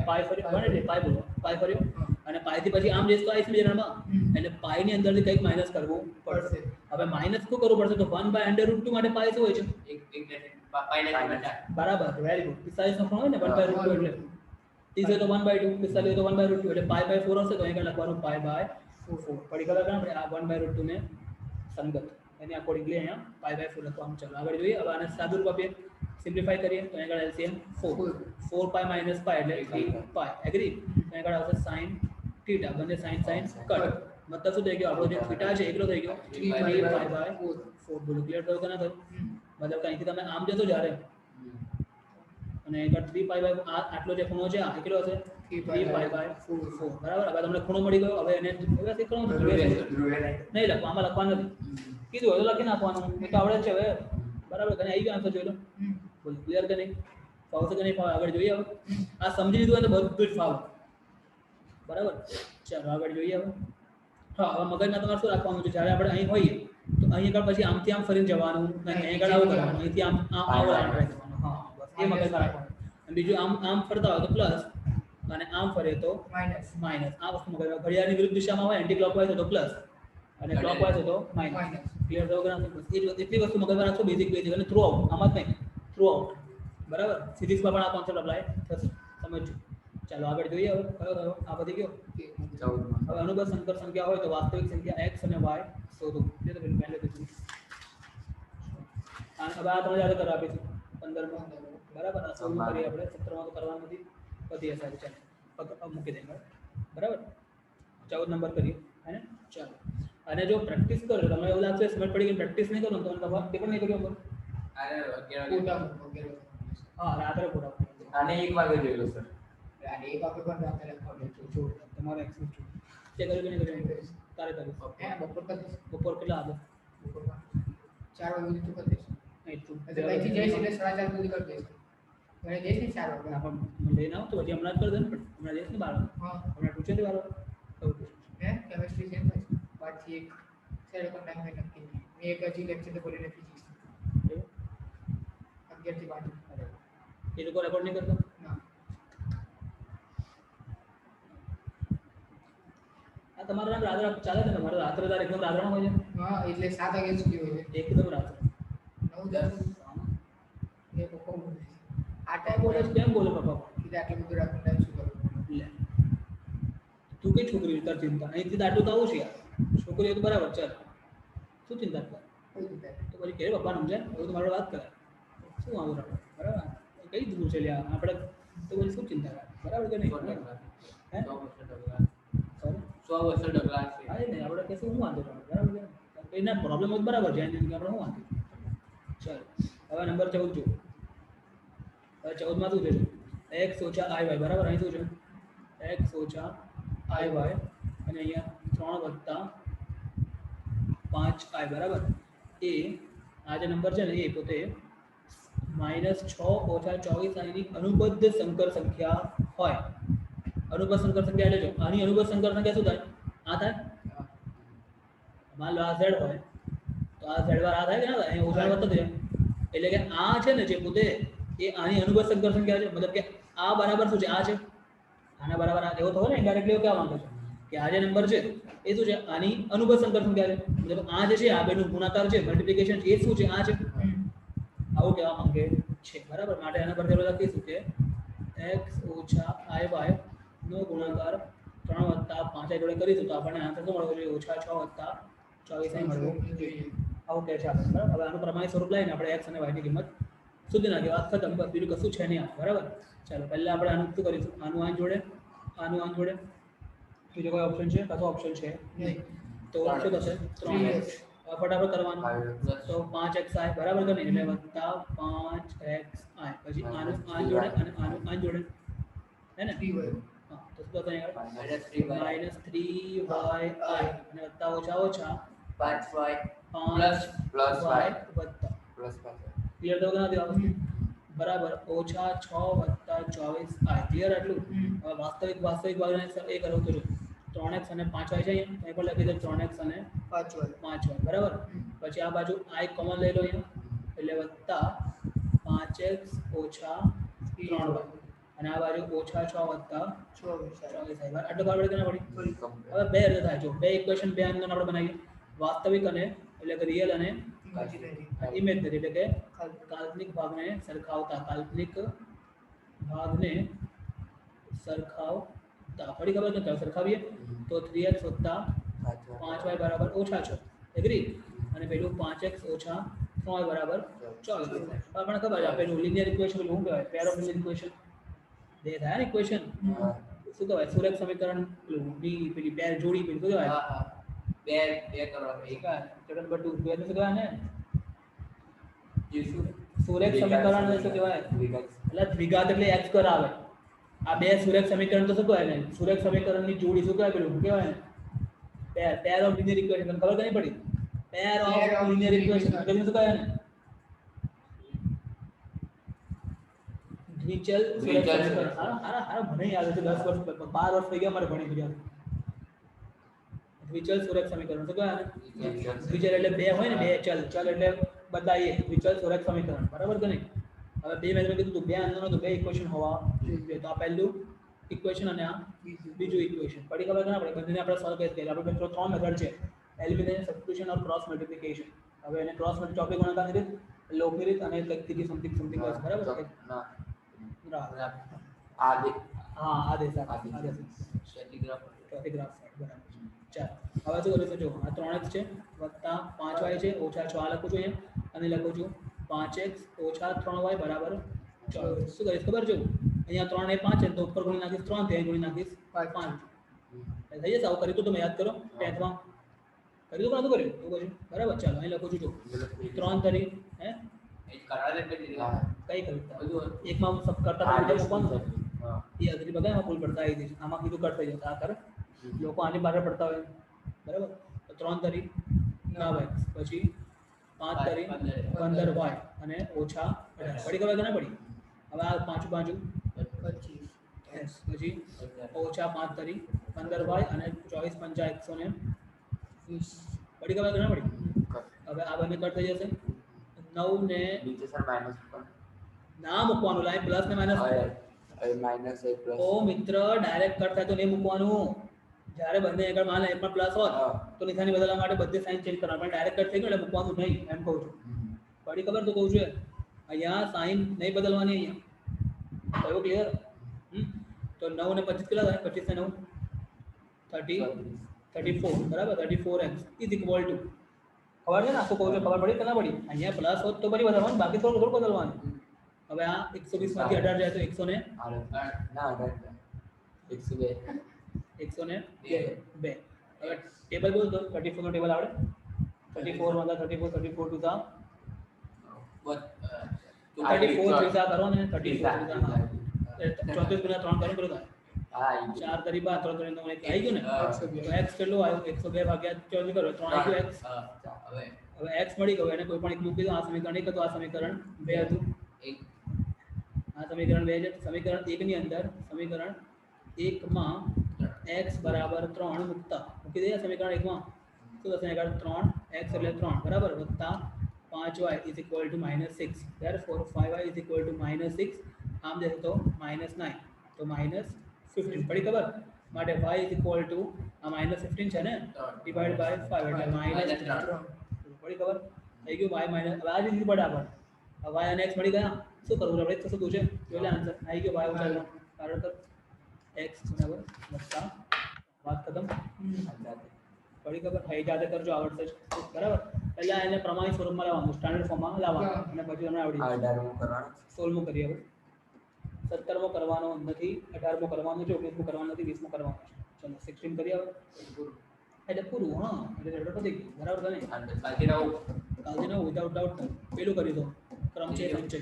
પાઈ ફર્યો બને છે પાઈ ફર્યો અને પાઈ થી પછી આમ જઈશ તો આઈસ બીજા ચરણમાં એટલે પાઈ ની અંદરથી કંઈક માઈનસ કરવું પડશે હવે માઈનસ શું કરવું પડશે તો 1/√2 માટે પાઈ શું હોય છે બરાબર વેરી ગુડ 45 નો ખૂણો હોય ને 1/√2 એટલે 30 હોય તો 1/2 45 હોય તો 1/√2 એટલે π/4 હશે તો અહીંયા લખવાનું π/4 પડી ખબર આપણે આ 1/√2 ને સંગત એની અકોર્ડિંગલી અહીંયા π/4 લખવાનું ચાલો આગળ જોઈએ હવે આને સાદું રૂપ આપીએ સિમ્પ્લિફાઈ કરીએ તો અહીંયા આગળ LCM 4π - π એટલે 3π એગ્રી અહીંયા આગળ આવશે sin થીટા બંને sin કટ મતલબ શું થઈ ગયો આપણો જે થીટા છે એકલો થઈ ગયો 3π/4 બોલો ક્લિયર થયું કે ના થયું મતલબ કે અહીંથી તમે આમ જશો જ્યારે અને એકવાર 3π/ આટલો જે ખૂણો છે આ કેટલો હશે 3π/4 બરાબર હવે તમને ખૂણો મળી ગયો હવે એને વ્યવસ્થિત કરો નહીં લખવા આમાં લખવાનું નથી કીધું હોય તો લખી નાખવાનું એ તો આવડે જ છે હવે બરાબર તને આવી ગયો આન્સર જોઈ લો બોલ ક્લિયર કે નહીં ફાવશે કે નહીં ફાવે આગળ જોઈએ હવે આ સમજી લીધું હોય તો બધું જ ફાવે બરાબર ચાલો આગળ જોઈએ હવે હા હવે મગજમાં તમારે શું રાખવાનું છે જ્યારે આપણે અહીં હોઈએ તો અહીં આગળ પછી આમથી આમ ફરીને જવાનું અહીં આગળ આવું કરવાનું અહીંથી આમ આવું રાખવાનું હા બસ એ મગજમાં રાખવાનું અને બીજું આમ ફરતા હોય તો પ્લસ અને આમ ફરે તો માઇનસ આ વસ્તુ મગજમાં ઘડિયાળની વિરુદ્ધ દિશામાં હોય એન્ટી ક્લોકવાઇઝ હોય તો પ્લસ અને ક્લોકવાઇઝ હોય તો માઇનસ ક્લિયર થયો કે ના એટલી વસ્તુ મગજમાં રાખશો બેઝિક અને થ્રુ આઉટ આમાં જ નહીં થ્રુ આઉટ બરાબર ફિઝિક્સમાં પણ આ કોન્સેપ્ટ અપ્લાય થશે સમજજો ચાલો આગળ જોઈએ હવે કયો આ બધી ગયો 14 હવે અનુબંધ સંકર સંખ્યા હોય તો વાસ્તવિક સંખ્યા x અને y શોધો એ તો પહેલે કીધું આ હવે આ તમે યાદ કરવા આપીશું 15 માં બરાબર આ સોલ્વ કરીએ આપણે 17 માં તો કરવાનું નથી પતી હશે ચાલો મૂકી દઈએ બરાબર 14 નંબર કરીએ હે ને ચાલો અને જો પ્રેક્ટિસ કરો તમને એવું લાગશે સમજ પડી કે પ્રેક્ટિસ નહીં કરો તો તમને ખબર પેપર નહીં કર્યો હા રાત્રે પૂરા આને 1 વાગે જોઈ લો સર અને એક આપણે પણ રાત્રે લખવાનું જો તમારે એક્સેસ ચેક કરી કે નહીં કર્યું તારે કર્યું હે બપોર કેટલા આવે બપોર 4 વાગે તો કરી દઈશ નહીં તું એટલે અહીંથી જઈશ એટલે 4:30 સુધી કરી દઈશ મને જઈશ ને 4 વાગે ના પણ લઈને આવ તો પછી હમણાં જ કરી દે ને પણ હમણાં જઈશ ને 12 હા હમણાં ટ્યુશન થી 12 હે કેમિસ્ટ્રી છે ને પાછી એક સેલ પર ટાઈમ નક્કી મેં એક હજી લેક્ચર તો બોલીને ફિઝિક્સ 11 થી 12 એ લોકો રેકોર્ડ નહીં કરતા ના આ તમારું નામ રાત્રે ચાલે છે તમારું રાત્રે તાર એકદમ રાત્રમાં હોય છે હા એટલે 7 વાગ્યા સુધી હોય છે એકદમ રાત્રે 9:10 એ પપ્પા બોલે છે આ ટાઈમ બોલે છે કેમ બોલે પપ્પા કીધું આટલું બધું રાખીને ટાઈમ શું કરું લે તું કઈ છોકરી તાર ચિંતા અહીંથી તો આટલું તો આવું છે યાર છોકરીઓ તો બરાબર ચાલ શું ચિંતા કર કોઈ ચિંતા તો પછી કે પપ્પા સમજે એવું તો મારો વાત કરે શું વાંધો રાખે બરાબર કઈ દૂર છે લ્યા આપણે તો પછી શું ચિંતા કરે બરાબર કે નહીં હે સોરી 100 ડગલા છે હા નહીં આપણે કહેશું હું વાંધો રાખે બરાબર કે એના પ્રોબ્લેમ જ બરાબર છે એની આપણે શું વાંધો ચાલો હવે નંબર 14 જો હવે 14 માં શું છે x ઓછા iy બરાબર અહીં શું છે x ઓછા iy અને અહીંયા 3 વત્તા 5i બરાબર એ આ જે નંબર છે ને એ પોતે -6 ઓછા 24i ની અનુબદ્ધ સંકર સંખ્યા હોય અનુબદ્ધ સંકર સંખ્યા એટલે જો આની અનુબદ્ધ સંકર સંખ્યા શું થાય આ થાય માન લો આ z હોય તો આ z વાર આ થાય કે ના થાય અહીંયા ઓછા વત્તા થાય એટલે કે આ છે ને જે પોતે એ આની અનુબંધ સંકર્ષણ ક્યાં છે મતલબ કે આ બરાબર શું છે આ છે આના બરાબર આ એવો થયો ને ઇનડાયરેક્ટલી કહેવા માંગે છે કે આ જે નંબર છે એ શું છે આની અનુબંધ સંકર્ષણ ક્યાં છે મતલબ આ જે છે આ બેનું ગુણાકાર છે મલ્ટિપ્લિકેશન એ શું છે આ છે આવું કહેવા માંગે છે બરાબર માટે આના પર આપણે લખીશું કે x ઓછા i y નો ગુણાકાર 3 વત્તા 5 જોડે કરીશું તો આપણને આન્સર શું મળવો જોઈએ ઓછા 6 વત્તા 24 મળવો જોઈએ આવું કહે છે આપણે બરાબર હવે આનું પ્રમાણિત સ્વરૂપ લઈને આપણે x અને y ની કિંમત શોધી નાખીએ વાત ખતમ બસ બીજું કશું છે નહીં આ બરાબર ચાલો પહેલા આપણે આનું શું કરીશું આનું આન જોડે બીજો કોઈ ઓપ્શન છે કશો ઓપ્શન છે નહીં તો શું થશે 3x ફટાફટ કરવાનું તો 5xi બરાબર કે નહીં એટલે વત્તા 5xi પછી આનું આન જોડે અને આનું આન જોડે હે ને હા તો શું થશે -3y -3y અને વત્તા ઓછા ઓછા 5y 5y વત્તા પ્લસ 5 ક્લિયર તો નથી આ વસ્તુ બરાબર ઓછા 6 વત્તા 24i ક્લિયર આટલું હવે વાસ્તવિક ભાગને એ કરો તો 3x અને 5y છે અહીંયા અહીં પણ લખી દે 3x અને 5y બરાબર પછી આ બાજુ i કોમન લઈ લો અહીંયા એટલે વત્તા 5x ઓછા 3y અને આ બાજુ ઓછા 6 વત્તા 24i આટલો બરાબર કેના પડી હવે બે અર્થ થાય જો બે ઇક્વેશન બે આંતર આપણે બનાવીએ વાસ્તવિક અને એટલે કે રિયલ અને ઇમેજનરી એટલે કે કાલ્પનિક ભાગને સરખાવતા ફરી ખબર કે સરખાવીએ તો 3x વત્તા 5y બરાબર ઓછા 6 એગ્રી અને પેલું 5x ઓછા 3y બરાબર 24 આપણને ખબર છે આપેલું લિનિયર ઇક્વેશન શું કહેવાય પેર ઓફ લિનિયર ઇક્વેશન બે થાય ને ઇક્વેશન શું કહેવાય સુરેખ સમીકરણ પેલી પેર જોડી પેલી શું કહેવાય બે કરવા એક ચટન બટુ બે શું કહેવાય ને જીસુ સુરેખ સમીકરણ શું કહેવાય એટલે દ્વિઘાત એટલે x સ્ક્વેર આવે આ બે સુરેખ સમીકરણ તો શું કહેવાય ને સુરેખ સમીકરણની જોડી શું કહેવાય પેલું શું કહેવાય ને પેર ઓફ લિનિયર ઇક્વેશન તમને ખબર નહીં પડી પેર ઓફ લિનિયર ઇક્વેશન એટલે શું કહેવાય ને દ્વિચલ સુરેખ સમીકરણ હારા મને યાદ છે 10 વર્ષ 12 વર્ષ થઈ ગયા મારે ભણી ગયા દ્વિચલ સુરેખ સમીકરણ શું કહેવાય ને દ્વિચલ એટલે બે હોય ને બે ચલ એટલે બદલાઈએ દ્વિચલ સુરેખ સમીકરણ બરાબર કે નહીં હવે બે મેં કીધું બે આંતરનો તો બે ઇક્વેશન હોવા જોઈએ તો આ પહેલું ઇક્વેશન અને આ બીજું ઇક્વેશન પડી ખબર ના પડે બંનેને આપણે સોલ્વ કરીએ આપણે મિત્રો ત્રણ મેથડ છે એલિમિનેશન સબસ્ટિટ્યુશન ઓર ક્રોસ મલ્ટિપ્લિકેશન હવે એને ક્રોસ મલ્ટી ગુણાકાર રીત લોગની રીત અને ત્રીજી સમથિંગ બરાબર આદેશ સ્ટેટિગ્રાફ બરાબર ચાલો હવે શું કરીશું જો આ 3x છે વત્તા 5y છે ઓછા 6 લખું છું અહીંયા અને લખું છું 5x ઓછા 3y બરાબર 24 શું કરીશ ખબર જો અહીંયા 3 ને 5 છે તો ઉપર ગુણી નાખીશ 3 ત્યાં ગુણી નાખીશ 5 થઈ જશે આવું કર્યું તો તમે યાદ કરો 10th માં કર્યું તો નતું કર્યું એવું કહું બરાબર ચાલો અહીં લખું છું જો 3 તરી હે એ કરાવે એટલે કઈ કર્યું એકમાં સબ કરતા પહેલા મૂકવાનું એ અઘરી બગા એમાં ભૂલ પડતા આવી જશે આમાં કીધું કટ થઈ જશે આ કર લોકો આની બહાર પડતા હોય બરાબર તો 3 તરી 9x પછી 5 તરી 15y અને ઓછા 18 પડી ખબર કે ના પડી હવે આ પાછું 25 પછી ઓછા 5 તરી 15y અને 24 5 120 પડી ખબર કે ના પડી હવે આ બંને કટ થઈ જશે 9 ને નીચે સર માઈનસ ના મૂકવાનું લાઈન પ્લસ ને માઈનસ માઈનસ એ પ્લસ ઓ મિત્ર ડાયરેક્ટ કટ થાય તો નહીં મૂકવાનું જ્યારે બંને આગળ માને એમાં પ્લસ હોત તો નિશાની બદલવા માટે બધી સાઇન ચેન્જ કરવાની પણ ડાયરેક્ટ કટ થઈ ગયું એટલે મૂકવાનું નહીં એમ કહું છું પડી ખબર તો કહું છું અહીંયા સાઇન નહીં બદલવાની અહીંયા કયો ક્લિયર તો 9 ને 25 કેટલા થાય 25 ને 9 34 બરાબર 34x ઇઝ ઇક્વલ ટુ ખબર છે ને આખું કહું છું ખબર પડી કે ના પડી અહીંયા પ્લસ હોત તો ફરી બદલવાનું બાકી થોડું બદલવાનું હવે આ 120 માંથી 18 જાય તો 100 ને ના 102 102 હવે ટેબલ બોલ તો 34 નો ટેબલ આવડે 34 માં 34 ટુ ધ 34 ત્રીસા કરો ને 34 ત્રીસા 34 ગુણ્યા 3 કરો કેટલું થાય 4 તરી 12 3 તરી 9 આવી ગયું ને x કેટલું આવ્યું 102 ભાગ્યા 24 કરો 3 આવી ગયું x હવે x મળી ગયું એને કોઈ પણ એક મૂકી દો આ સમીકરણ એક હતું આ સમીકરણ 2 હતું આ સમીકરણ 2 છે સમીકરણ 1 ની અંદર સમીકરણ 1 માં x બરાબર 3 મૂકી દઈએ સમીકરણ 1 માં શું થશે આગળ 3x એટલે 3 બરાબર વત્તા 5y is equal to -6. Therefore 5y is equal to -6. આમ દેખો તો -9 તો -15 પડી ખબર માટે y is equal to આ -15 છે ને ડિવાઇડ બાય 5 એટલે -3 પડી ખબર થઈ ગયું y માઈનસ હવે આ જ રીત પડે આપણે y અને x મળી ગયા શું કરવું આપણે શું પૂછે જોઈ લે આન્સર આવી ગયો y ઉચાલો કારણ કે x બરાબર વત્તા વાત ખતમ પડી ખબર થઈ જાતે કરજો આવડશે જ બરાબર પહેલા એને પ્રમાણિત સ્વરૂપમાં લાવવાનું સ્ટાન્ડર્ડ ફોર્મમાં લાવવાનું અને પછી તમને આવડી જશે 18 કરવાનું 16મો કરીએ હવે 17મો કરવાનો નથી 18મો કરવાનો છે 19મો કરવાનો નથી 20મો કરવાનો છે ચલો 16 કરીએ હવે એટલે પૂરું હા એટલે રડો થઈ ગયું બરાબર છે ને બાકી રહો કાલથી ના વિધાઉટ ડાઉટ પેલું કરી દો ક્રમ છે સંચય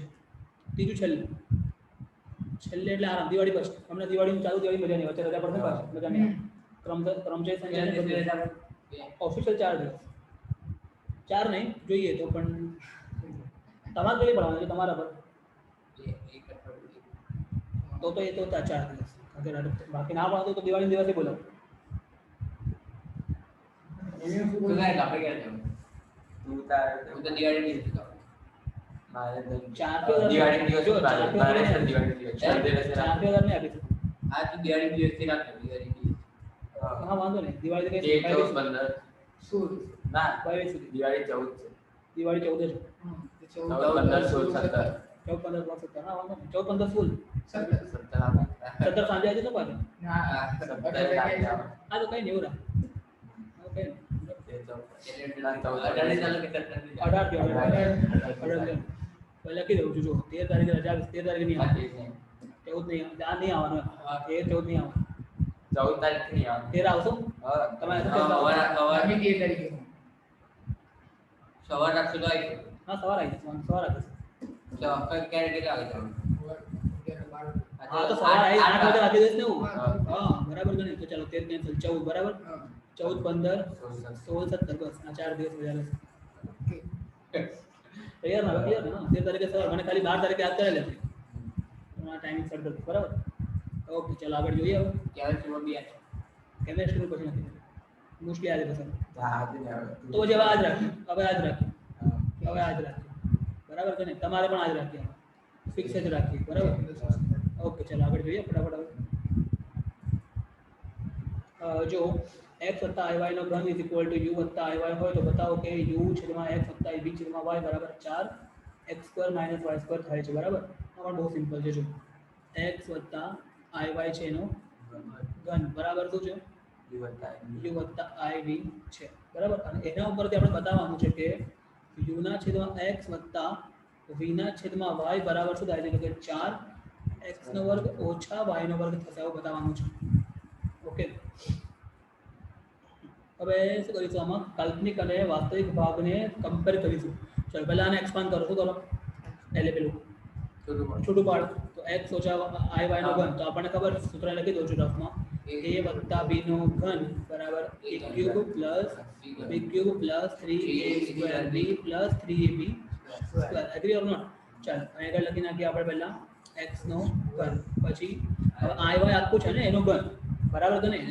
ત્રીજું છેલ્લે એટલે આરામ દિવાળી પછી હમણાં દિવાળીનું ચાલુ દિવાળી મજા નહીં વચ્ચે રજા પડશે પાછી મજા નહીં ક્રમ છે સંચય ઓફિશિયલ 4 દિવસ 4 નહીં જોઈએ તો પણ તમારે કેટલી પડવાનું છે તમારા પર એક અઠવાડિયું તો એ તો 4 દિવસ અગર બાકી ના પડતો તો દિવાળી દિવસે બોલો તો ગાય આપણે ક્યાં જવું તું તાર હું તો દિવાળી ની હતી મારે તો ચાર તો દિવાળી દિવસ જો, મારે ચાર તો મારે દિવાળી દિવાળી દિવસ ચાર દિવસ ચાર રાત. હજાર નહીં આપી શકું. આ તો દિવાળી દિવસ થી રાખો દિવાળી દિવસ હા વાંધો નહીં દિવાળી તો તેર, કઈ 14, 15 સોળ ના 22 સુધી દિવાળી 14 છે દિવાળી 14 છે હા 14, 15, 16, 17 14 15 17 હા વાંધો નહીં 14 15 ફૂલ 17 આપણે. 17 સાંજે આજે તો પાછું ના હા, 17 રાતે આવે. આ તો કઈ નહીં એવું રાખ કઈ નહીં. તે 14. એટલે અઢારે ચાલો કે 17 18 થી 18 પહેલા લખી દઉં છું જો 13 તારીખે રજા આવે 13 તારીખે નહીં આવે 14 નહીં આ નહીં આવવાનું 13 14 નહીં આવવાનું 14 તારીખ ની આવે 13 આવશો હા તમે અમે 13 તારીખે સવાર રાખશો તો આવી હા સવાર આવી જશે સવાર આવી જશે ક્યારે કેટલા વાગે જવાનું હા તો સવાર આવી 8 વાગે આપી દઈશ ને હું હા. હા બરાબર ગણ્યું તો ચાલો 13 કેન્સલ 14 બરાબર 14 15 16 17 બસ આ 4 દિવસ વધારે ક્લિયર ના ક્લિયર ના 13 તારીખે સવાર મને ખાલી 12 તારીખે યાદ કરેલ હતી તમારા ટાઈમિંગ સેટ કરજો બરાબર ઓકે ચાલો આગળ જોઈએ હવે ક્યારે સુબહ બી આવે કેમેસ્ટ્રી પછી નથી મોસ્ટલી આજે પસંદ હા તે આવે તો પછી હવે આજ રાખ્યું હવે આજ રાખ્યું હા. હવે આજ રાખ્યું બરાબર કે નહીં તમારે પણ આજ રાખીએ ફિક્સ જ રાખીએ બરાબર ઓકે ચાલો આગળ જોઈએ ફટાફટ હવે જો x વત્તા iy નો ઘન ઇઝ ઇક્વલ ટુ u વત્તા iy હોય તો બતાવો કે u છેદમાં x વત્તા b છેદમાં y બરાબર 4 x square minus y square થાય છે બરાબર આ પણ બહુ સિમ્પલ છે જો x વત્તા iy છે એનો ઘન બરાબર શું છે યુ બતાય u વત્તા iv છે બરાબર અને એના ઉપરથી આપણે બતાવવાનું છે કે u ના છેદમાં x વત્તા v ના છેદમાં y બરાબર શું થાય છે કે 4 x નો વર્ગ ઓછા y નો વર્ગ થશે એવું બતાવવાનું છે ઓકે હવે શું કરીશું આમાં કાલ્પનિક અને વાસ્તવિક ભાગને કમ્પેર કરીશું ચલો પહેલા આને એક્સપાન્ડ કરો શું કરો એટલે પેલું છોટું પાડ તો x ઓછા i y નો ઘન તો આપણને ખબર સૂત્ર લખી દઉં છું રફમાં a વત્તા b નો ઘન બરાબર a cube plus b cube plus 3a square b plus 3ab square agree or not ચાલો અહીં આગળ લખી નાખીએ આપણે પહેલા x નો ઘન પછી હવે i y આખું છે ને એનો ઘન બરાબર કે નહીં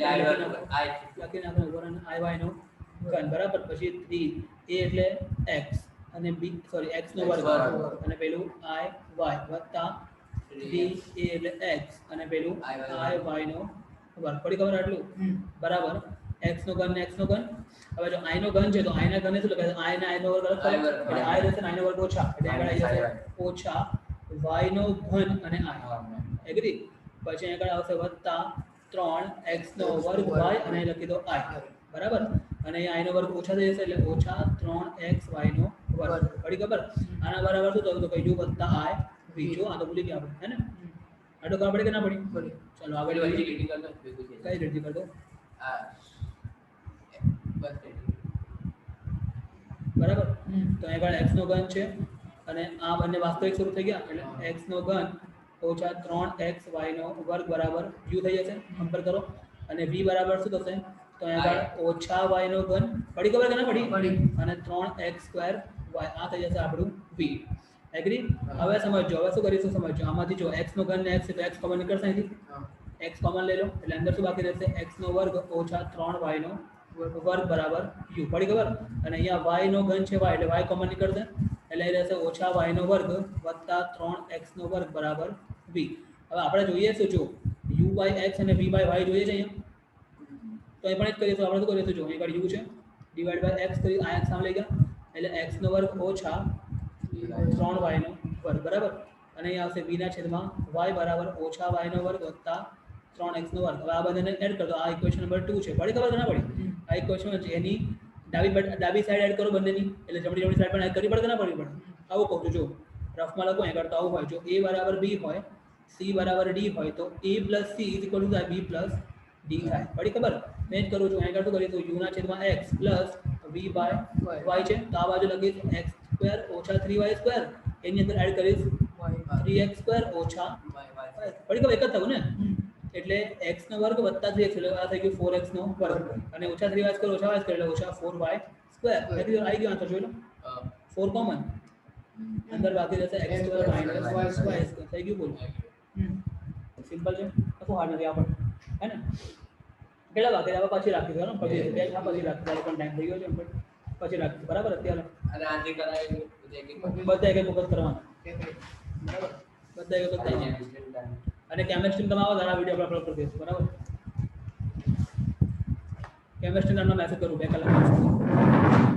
લખી નાખો ઉપર અને i y નો ઘન બરાબર પછી 3 a એટલે x અને b સોરી x નો વર્ગ અને પેલું i y વત્તા 3a એટલે x અને પેલું i y નો વર્ગ પડી ખબર આટલું બરાબર x નો ઘન ને x નો ઘન હવે જો i નો ઘન છે તો i ના ઘનને શું લખાય i ના i નો વર્ગ અલગ I વર્ગ. એટલે i રહેશે ને i નો વર્ગ ઓછા એટલે આગળ આવી જશે ઓછા y નો ઘન અને i એગ્રી પછી આગળ આવશે વત્તા 3 x નો વર્ગ y અને લખી દો i બરાબર અને અહીં i નો વર્ગ ઓછા થઈ જશે એટલે ઓછા 3x y નો વર્ગ પડી ખબર આના બરાબર શું થયું તો કે u વત્તા i v જો આ તો ભૂલી ગયા આપણે હે ને આટલું ખબર પડી કે ના પડી ચલો આગળ બધી વધીએ. લીટી કરતો ભેગું થઈ કઈ રીતિ કર દો આ બસ બરાબર તો અહીં આગળ x નો ઘન છે અને આ બંને વાસ્તવિક સ્વરૂપ થઈ ગયા એટલે x નો ઘન ઓછા 3x y નો વર્ગ બરાબર u થઈ જશે કમ્પેર કરો અને v બરાબર શું થશે તો અહીં આગળ ઓછા y નો ઘન પડી ખબર કે ના પડી અને 3x સ્ક્વેર y આ થઈ જશે આપણું v એગ્રી હવે સમજો હવે શું કરીશું સમજો આમાંથી જો x નો ઘન ને x છે તો x કોમન નીકળશે અહીંથી x કોમન લઈ લો એટલે અંદર શું બાકી રહેશે x નો વર્ગ ઓછા 3y નો વર્ગ બરાબર u પડી ખબર અને અહીંયા y નો ઘન છે y એટલે y કોમન નીકળશે એટલે એ રહેશે ઓછા વાય નો વર્ગ વત્તા 3x નો વર્ગ બરાબર v. હવે આપણે જોઈએ છે જો u બાય x અને v બાય y જોઈએ છે અહીંયા, તો એ પણ જ કરીશું. આપણે શું કરીશું જો અહીં આગળ u છે ડિવાઈડ બાય x કરી આ x સામે લઈ ગયા એટલે x નો વર્ગ ઓછા 3y નો વર્ગ બરાબર, અને અહીં આવશે v ના છેદમાં y બરાબર ઓછા y નો વર્ગ વત્તા 3x નો વર્ગ. હવે આ બંનેને એડ કરો તો આ ઇક્વેશન નંબર 2 છે. પડી ખબર કે ના પડી? આ ઇક્વેશન છે એની ડાબી સાઈડ એડ કરો બંનેની એટલે જમણી સાઈડ પણ એડ કરવી પડે કે ના પડવી પડે? આવું કહું છું જો રફમાં લખો અહીં કરતો આવું હોય જો a બરાબર b હોય c બરાબર d હોય તો a plus c is equal two b plus d થાય. પડી ખબર? મેં જ કરું છું અહીં કરતું કરીએ તો u ના છેદમાં x plus v by y છે તો આ બાજુ લખીશ x સ્ક્વેર ઓછા 3y સ્ક્વેર એની અંદર એડ કરીશ 3x સ્ક્વેર ઓછા પડી ખબર? એક જ થયું ને એટલે x નો વર્ગ વત્તા 3x એટલે આ થઈ ગયું 4x નો વર્ગ અને ઓછા 3y સ્ક્વેર ઓછા y સ્ક્વેર એટલે ઓછા 4y સ્ક્વેર. એટલે આવી ગયો આન્સર જોઈ લો 4 કોમન અંદર બાકી રહેશે x square minus y square થઈ ગયું. બોલ સિમ્પલ છે, કશું હાર્ડ નથી આ પણ હે ને. કેટલા બાકી આપણે પછી રાખીશું ને પછી બે પછી રાખીશું પણ ટાઈમ થઈ ગયો છે પણ પછી રાખીશું બરાબર. અત્યારે અને આજે કરાવી બધા એક એક વખત કરવાના બરાબર, બધા એક વખત કરવાના. અને કેમેસ્ટ્રી તમે આવો તારા વિડીયો આપણે અપલોડ કરી દઈશું બરાબર. કેમેસ્ટ્રી નામનો મેસેજ કરું 2 કલાક.